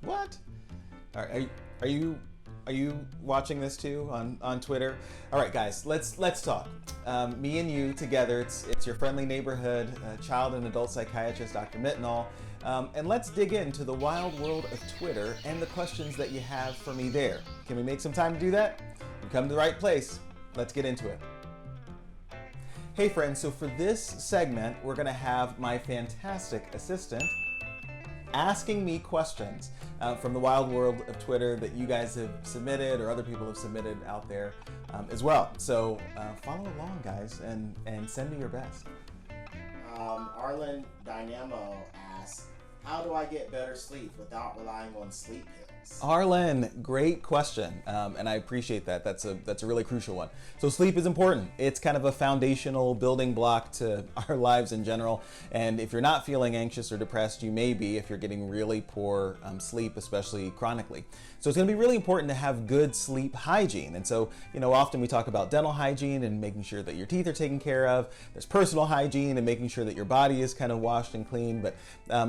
What? Are you watching this too on Twitter? All right, guys, let's talk. Me and you together. It's your friendly neighborhood child and adult psychiatrist, Dr. Mitnaul, and let's dig into the wild world of Twitter and the questions that you have for me there. Can we make some time to do that? You come to the right place. Let's get into it. Hey friends, so for this segment, we're gonna have my fantastic assistant asking me questions from the wild world of Twitter that you guys have submitted or other people have submitted out there as well. So follow along, guys, and send me your best. Arlen Dynamo asks, how do I get better sleep without relying on sleep pills? Arlen, great question, and I appreciate that. That's a really crucial one. So sleep is important. It's kind of a foundational building block to our lives in general. And if you're not feeling anxious or depressed, you may be if you're getting really poor sleep, especially chronically. So it's going to be really important to have good sleep hygiene. And so, often we talk about dental hygiene and making sure that your teeth are taken care of. There's personal hygiene and making sure that your body is kind of washed and clean. But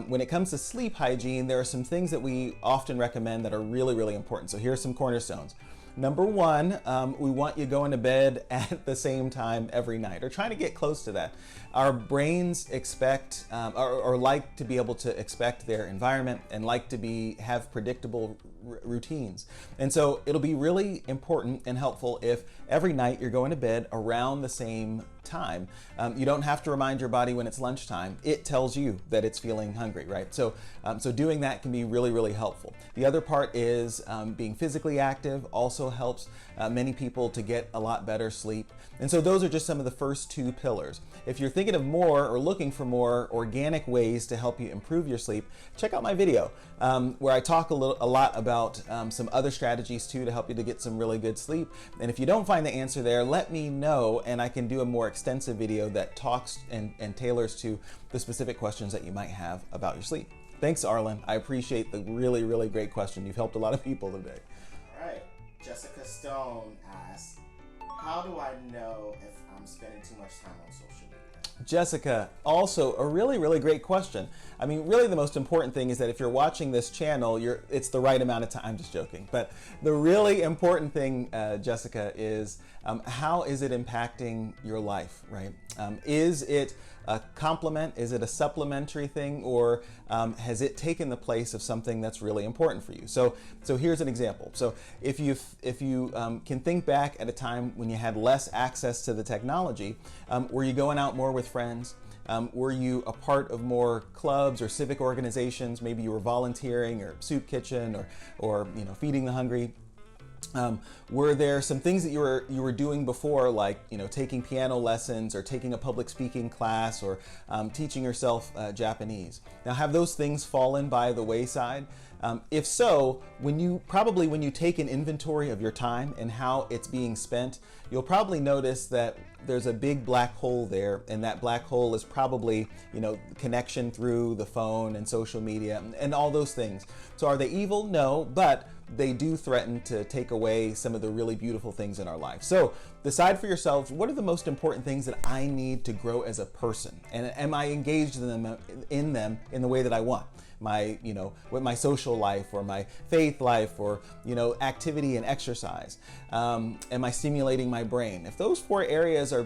when it comes to sleep hygiene, there are some things that we often recommend that are really, really important. So here are some cornerstones. Number one, we want you going to bed at the same time every night, or trying to get close to that. Our brains expect or like to be able to expect their environment and like to have predictable routines. And so it'll be really important and helpful if every night you're going to bed around the same time. You don't have to remind your body when it's lunchtime. It tells you that it's feeling hungry, right? So doing that can be really, really helpful. The other part is being physically active also helps many people to get a lot better sleep. And so those are just some of the first two pillars. If you're thinking of more or looking for more organic ways to help you improve your sleep, check out my video where I talk a lot about some other strategies too to help you to get some really good sleep. And if you don't find the answer there, let me know and I can do a more extensive video that talks and tailors to the specific questions that you might have about your sleep. Thanks, Arlen. I appreciate the really, really great question. You've helped a lot of people today. All right. Jessica Stone asks, how do I know if I'm spending too much time on social media? Jessica, also a really, really great question. I mean, really the most important thing is that if you're watching this channel, it's the right amount of time. I'm just joking. But the really important thing, Jessica, is how is it impacting your life, right? Is it a complement? Is it a supplementary thing? Or has it taken the place of something that's really important for you? So here's an example. So if you can think back at a time when you had less access to the technology, were you going out more with friends? Were you a part of more clubs or civic organizations? Maybe you were volunteering or soup kitchen or feeding the hungry. Were there some things that you were doing before, like taking piano lessons or taking a public speaking class or teaching yourself Japanese? Now, have those things fallen by the wayside? If so, when you take an inventory of your time and how it's being spent, you'll probably notice that there's a big black hole there, and that black hole is probably connection through the phone and social media and all those things. So are they evil? No, but they do threaten to take away some of the really beautiful things in our life. So decide for yourselves, what are the most important things that I need to grow as a person? And am I engaged in them in the way that I want? With my social life or my faith life or, activity and exercise? Am I stimulating my brain? If those four areas are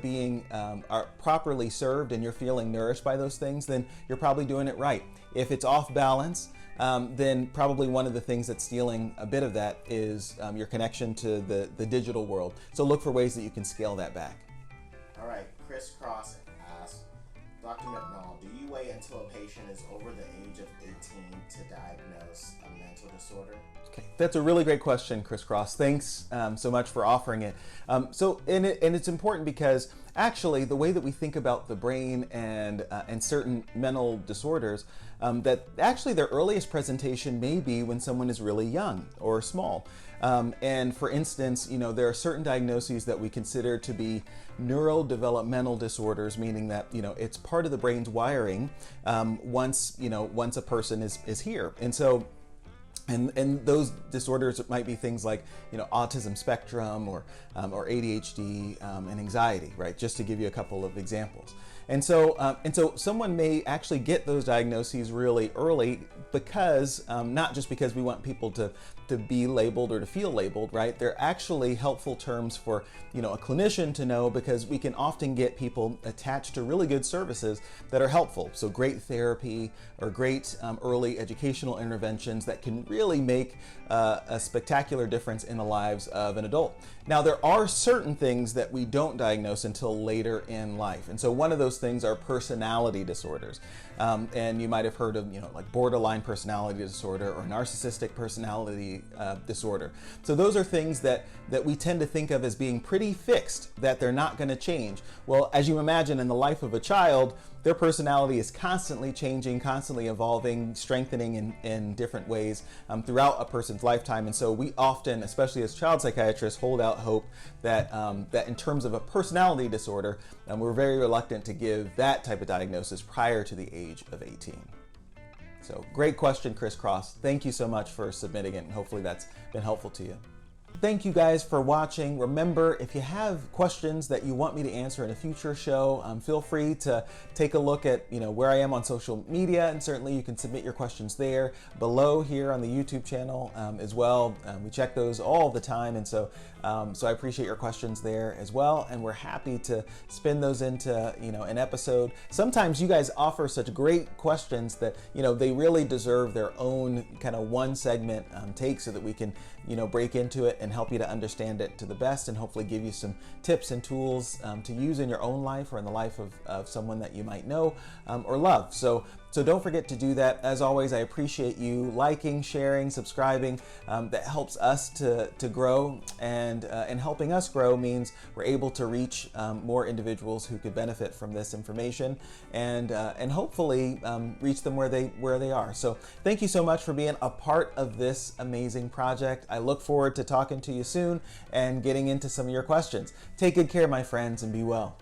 properly served and you're feeling nourished by those things, then you're probably doing it right. If it's off balance, then probably one of the things that's stealing a bit of that is your connection to the digital world. So look for ways that you can scale that back. All right, Chris Cross asks, Dr. Mitnaul, do you wait until a patient is over the age of 18 to diagnose a mental disorder? Okay, that's a really great question, Chris Cross. Thanks so much for offering it. And it's important because actually the way that we think about the brain and certain mental disorders, that actually their earliest presentation may be when someone is really young or small. And for instance, there are certain diagnoses that we consider to be neurodevelopmental disorders, meaning that it's part of the brain's wiring once a person is here. And so And those disorders might be things like, autism spectrum or ADHD and anxiety, right? Just to give you a couple of examples. And so someone may actually get those diagnoses really early because, not just because we want people to be labeled or to feel labeled, right? They're actually helpful terms for, a clinician to know, because we can often get people attached to really good services that are helpful. So great therapy or great early educational interventions that can really make a spectacular difference in the lives of an adult. Now, there are certain things that we don't diagnose until later in life. And so one of those things are personality disorders. And you might have heard of, like borderline personality disorder or narcissistic personality disorder. So those are things that we tend to think of as being pretty fixed, that they're not going to change. Well, as you imagine, in the life of a child, their personality is constantly changing, constantly evolving, strengthening in different ways throughout a person's lifetime. And so we often, especially as child psychiatrists, hold out hope that that in terms of a personality disorder, we're very reluctant to give that type of diagnosis prior to the age of 18. So great question, Crisscross. Thank you so much for submitting it, and hopefully that's been helpful to you. Thank you guys for watching. Remember, if you have questions that you want me to answer in a future show, feel free to take a look at where I am on social media, and certainly you can submit your questions there below here on the YouTube channel as well. We check those all the time, and so I appreciate your questions there as well, and we're happy to spin those into an episode. Sometimes you guys offer such great questions that they really deserve their own kind of one segment take, so that we can break into it and help you to understand it to the best, and hopefully give you some tips and tools to use in your own life or in the life of someone that you might know or love. So don't forget to do that. As always, I appreciate you liking, sharing, subscribing. That helps us to grow, and helping us grow means we're able to reach more individuals who could benefit from this information, and hopefully reach them where they are. So thank you so much for being a part of this amazing project. I look forward to talking to you soon and getting into some of your questions. Take good care, my friends, and be well.